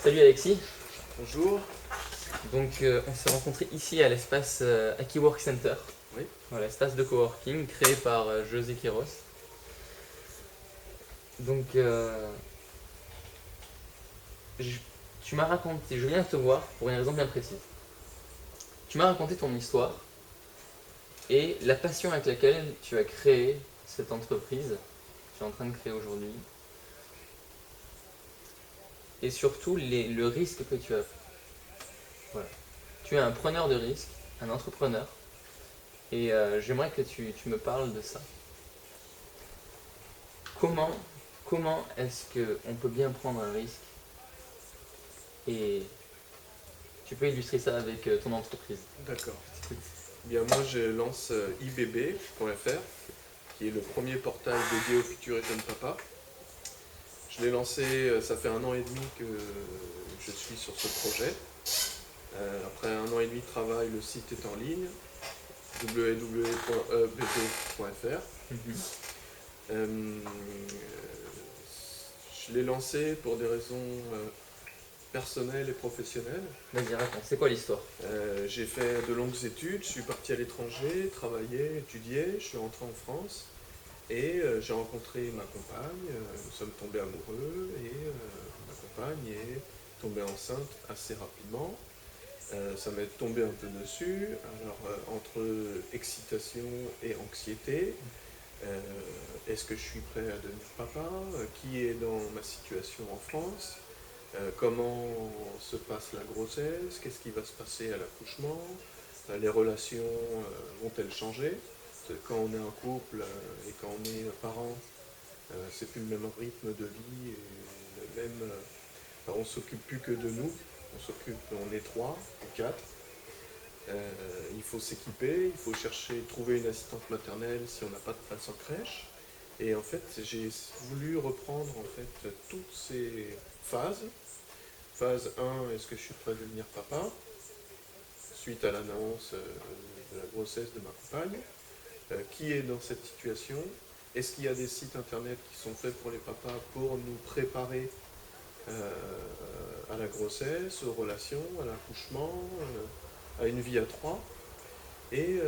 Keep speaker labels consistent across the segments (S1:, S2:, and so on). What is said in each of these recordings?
S1: Salut Alexis,
S2: Bonjour.
S1: on s'est rencontrés ici à l'espace Aki Work Center,
S2: Oui.
S1: voilà, espace de coworking créé par José Quiros. Donc je- Tu m'as raconté, je viens de te voir pour une raison bien précise. Tu m'as raconté ton histoire et la passion avec laquelle tu as créé cette entreprise que tu es en train de créer aujourd'hui et surtout le risque que tu as pris. Voilà. Tu es un preneur de risque, un entrepreneur et j'aimerais que tu me parles de ça. Comment, comment est-ce qu'on peut bien prendre un risque et tu peux illustrer ça avec ton entreprise.
S2: D'accord. Bien, moi, je lance ibb.fr, qui est le premier portail dédié au futur et jeune papa. Je l'ai lancé, ça fait 1 an et demi que je suis sur ce projet. Après 1 an et demi de travail, le site est en ligne, www.ebb.fr. Euh, je l'ai lancé pour des raisons personnelles et professionnelles.
S1: Vas-y, raconte, c'est quoi l'histoire?
S2: J'ai fait de longues études, je suis parti à l'étranger, travailler, étudier, je suis rentré en France et j'ai rencontré ma compagne, nous sommes tombés amoureux et ma compagne est tombée enceinte assez rapidement. Ça m'est tombé un peu dessus, alors entre excitation et anxiété, est-ce que je suis prêt à devenir papa? Qui est dans ma situation en France? Comment se passe la grossesse? Qu'est-ce qui va se passer à l'accouchement? Les relations vont-elles changer? Quand on est un couple et quand on est parent, c'est plus le même rythme de vie et le même. Enfin, on s'occupe plus que de nous. On est 3 ou 4. Il faut s'équiper, il faut chercher, trouver une assistante maternelle si on n'a pas de place en crèche. Et en fait, j'ai voulu reprendre en fait toutes ces phases. Phase 1, est-ce que je suis prêt à devenir papa? Suite à l'annonce de la grossesse de ma compagne. Qui est dans cette situation? Est-ce qu'il y a des sites internet qui sont faits pour les papas pour nous préparer à la grossesse, aux relations, à l'accouchement, à une vie à 3? Et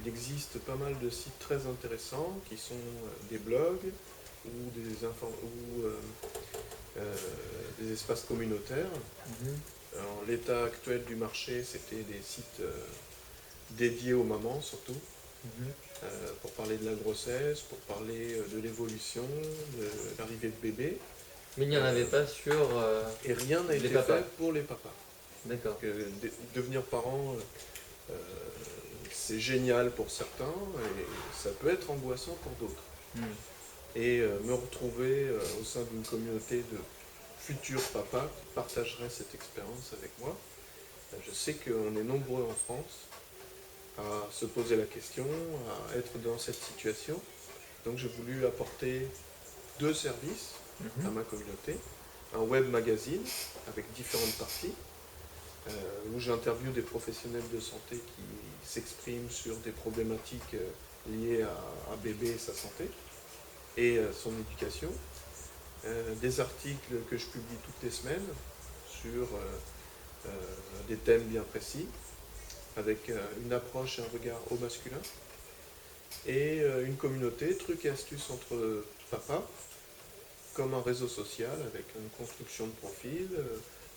S2: il existe pas mal de sites très intéressants qui sont des blogs ou des espaces communautaires. En l'état actuel du marché, c'était des sites dédiés aux mamans surtout, pour parler de la grossesse, pour parler de l'évolution, de l'arrivée de bébé.
S1: Mais il n'y en avait pas sur
S2: Et rien n'a
S1: les
S2: été
S1: papas.
S2: fait pour les papas.
S1: D'accord.
S2: Devenir parent, euh, c'est génial pour certains et ça peut être angoissant pour d'autres. Et me retrouver au sein d'une communauté de futurs papas qui partageraient cette expérience avec moi. Je sais qu'on est nombreux en France à se poser la question, à être dans cette situation. Donc j'ai voulu apporter 2 services à ma communauté. Un web magazine avec différentes parties, où j'interviewe des professionnels de santé qui s'expriment sur des problématiques liées à bébé et sa santé et son éducation. Des articles que je publie toutes les semaines sur des thèmes bien précis, avec une approche et un regard au masculin, et une communauté, trucs et astuces entre papas, comme un réseau social avec une construction de profil,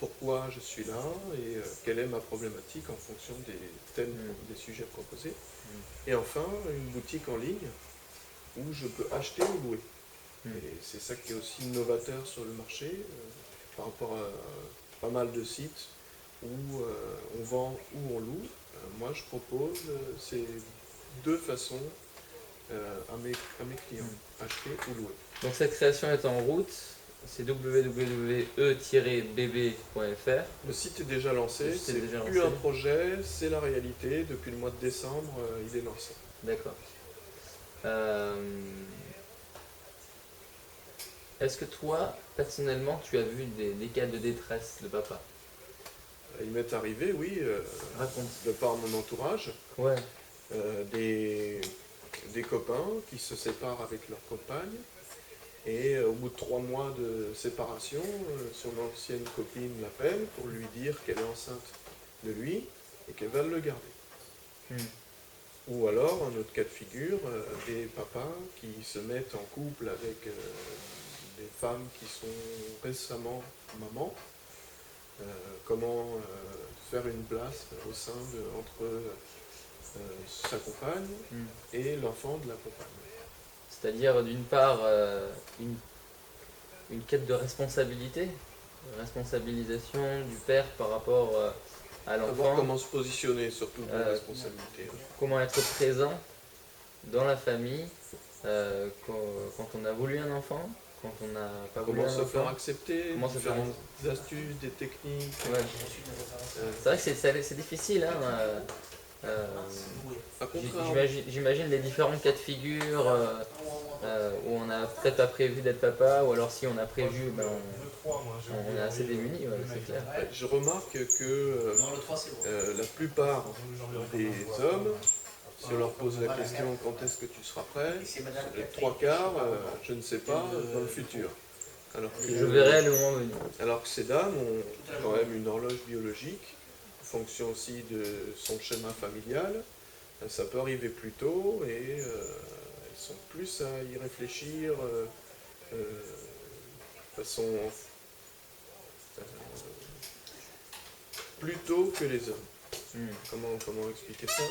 S2: pourquoi je suis là et quelle est ma problématique en fonction des thèmes, des sujets proposés. Et enfin, une boutique en ligne où je peux acheter ou louer. Et c'est ça qui est aussi novateur sur le marché, par rapport à pas mal de sites où on vend ou on loue. Moi, je propose ces 2 façons à mes clients, acheter ou louer.
S1: Donc cette création est en route, c'est www.e-bb.fr.
S2: Le site est déjà lancé, c'est
S1: déjà
S2: plus
S1: lancé.
S2: un projet, c'est la réalité. Depuis le mois de décembre, il est lancé.
S1: D'accord. Est-ce que toi, personnellement, tu as vu des cas de détresse de papa?
S2: Il m'est arrivé, oui,
S1: Raconte.
S2: de par mon entourage,
S1: Ouais.
S2: des copains qui se séparent avec leur compagne Et au bout de 3 mois de séparation, son ancienne copine l'appelle pour lui dire qu'elle est enceinte de lui et qu'elle va le garder. Ou alors, un autre cas de figure, des papas qui se mettent en couple avec des femmes qui sont récemment mamans. Comment faire une place au sein entre sa compagne et l'enfant de la compagne.
S1: C'est-à-dire, d'une part, une quête de responsabilité, responsabilisation du père par rapport à l'enfant.
S2: Savoir comment se positionner, surtout de la responsabilité.
S1: Comment être présent dans la famille quand on a voulu un enfant, quand on n'a pas voulu un enfant.
S2: Comment se faire accepter, différentes astuces, des techniques.
S1: Ouais. C'est vrai que c'est difficile, hein. J'imagine les différents cas de figure où on n'a peut-être pas prévu d'être papa, ou alors si on a prévu, ben on est assez démuni, ouais, c'est clair.
S2: Je remarque que la plupart des hommes, si on leur pose la question quand est-ce que tu seras prêt, les 3/4, je ne sais pas, dans le futur. Alors que,
S1: je verrai le moment venu.
S2: Alors que ces dames ont quand même une horloge biologique, en fonction aussi de son schéma familial. Ça peut arriver plus tôt et elles sont plus à y réfléchir de façon plus tôt que les hommes. Comment expliquer ça?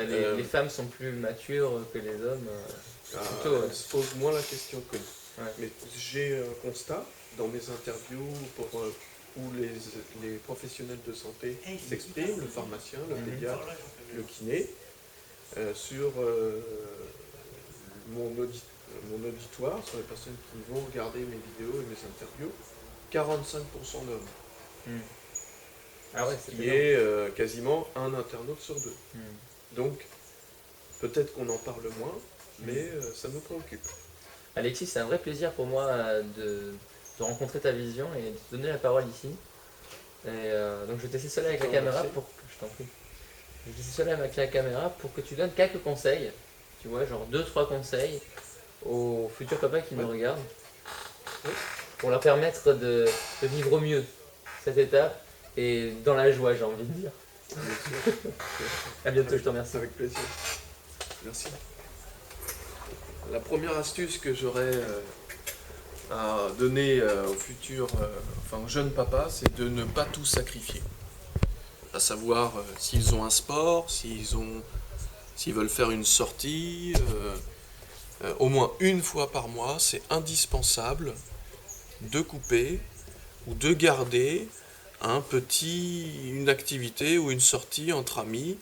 S1: Les femmes sont plus matures que les hommes.
S2: Elles se posent moins la question que nous. Ouais. Mais j'ai un constat dans mes interviews où les professionnels de santé s'expriment, le pharmacien, le pédiatre, le kiné, sur mon auditoire, sur les personnes qui vont regarder mes vidéos et mes interviews, 45% d'hommes.
S1: Ah ouais,
S2: qui est quasiment un internaute sur 2. Donc, peut-être qu'on en parle moins, mais ça nous préoccupe.
S1: Alexis, c'est un vrai plaisir pour moi de rencontrer ta vision et de te donner la parole ici. Et donc je vais te laisser seul avec la caméra pour que je t'en prie. Je vais te laisser seul avec la caméra pour que tu donnes quelques conseils, tu vois, genre 2-3 conseils aux futurs papas qui nous regardent, pour leur permettre de vivre mieux cette étape et dans la joie, j'ai envie de dire. À bientôt, je te remercie.
S2: Avec plaisir. Merci. La première astuce que j'aurais à donner aux futurs, aux jeunes papas, c'est de ne pas tout sacrifier. À savoir, s'ils ont un sport, s'ils veulent faire une sortie, au moins une fois par mois, c'est indispensable de couper ou de garder une activité ou une sortie entre amis,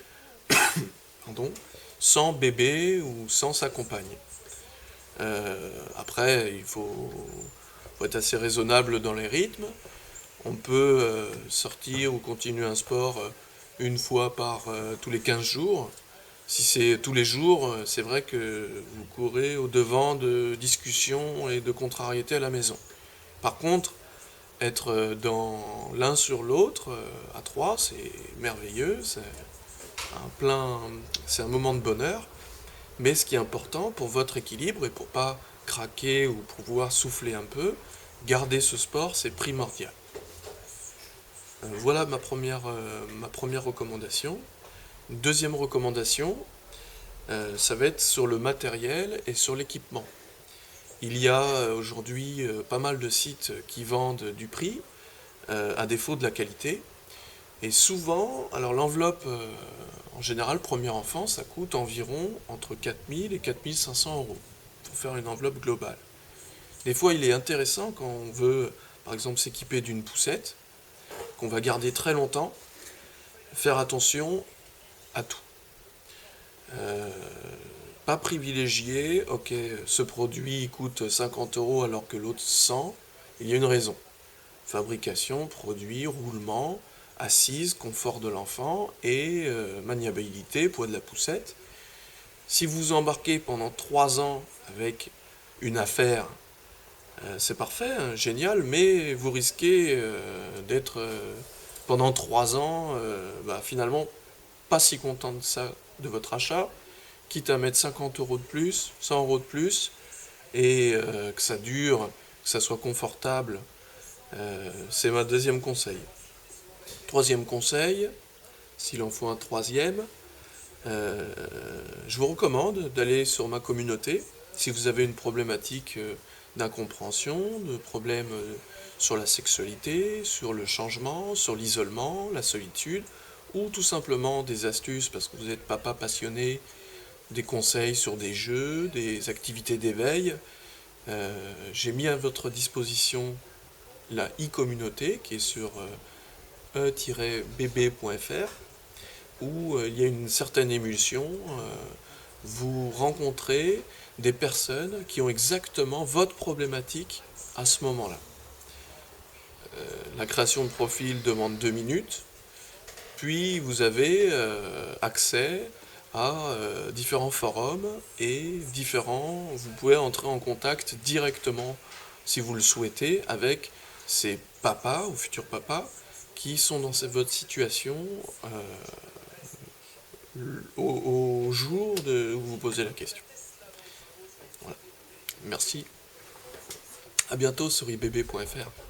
S2: sans bébé ou sans sa compagne. Après, il faut être assez raisonnable dans les rythmes. On peut sortir ou continuer un sport une fois par tous les 15 jours. Si c'est tous les jours, c'est vrai que vous courez au-devant de discussions et de contrariétés à la maison. Par contre, être dans l'un sur l'autre, à 3, c'est merveilleux, c'est un moment de bonheur. Mais ce qui est important pour votre équilibre et pour pas craquer ou pour pouvoir souffler un peu, garder ce sport, c'est primordial. Voilà ma première recommandation. Deuxième recommandation, ça va être sur le matériel et sur l'équipement. Il y a aujourd'hui pas mal de sites qui vendent du prix, à défaut de la qualité. Et souvent, alors l'enveloppe, en général, premier enfant, ça coûte environ entre 4 000 et 4 500 euros pour faire une enveloppe globale. Des fois, il est intéressant quand on veut, par exemple, s'équiper d'une poussette, qu'on va garder très longtemps, faire attention à tout. Pas privilégier, ok, ce produit coûte 50 euros alors que l'autre 100, il y a une raison. Fabrication, produit, roulement, assise, confort de l'enfant et maniabilité, poids de la poussette. Si vous embarquez pendant 3 ans avec une affaire, c'est parfait, hein, génial, mais vous risquez d'être pendant 3 ans finalement pas si content de ça, de votre achat, quitte à mettre 50 euros de plus, 100 euros de plus, et que ça dure, que ça soit confortable. C'est ma deuxième conseil. Troisième conseil, s'il en faut un troisième, je vous recommande d'aller sur ma communauté si vous avez une problématique d'incompréhension, de problèmes sur la sexualité, sur le changement, sur l'isolement, la solitude, ou tout simplement des astuces parce que vous êtes papa passionné, des conseils sur des jeux, des activités d'éveil. J'ai mis à votre disposition la e-communauté qui est sur e-bb.fr où il y a une certaine émulsion. Vous rencontrez des personnes qui ont exactement votre problématique à ce moment-là. La création de profil demande 2 minutes, puis vous avez accès à différents forums et vous pouvez entrer en contact directement, si vous le souhaitez, avec ces papas ou futurs papas qui sont dans votre situation au jour où vous posez la question. Voilà. Merci. À bientôt sur ibb.fr.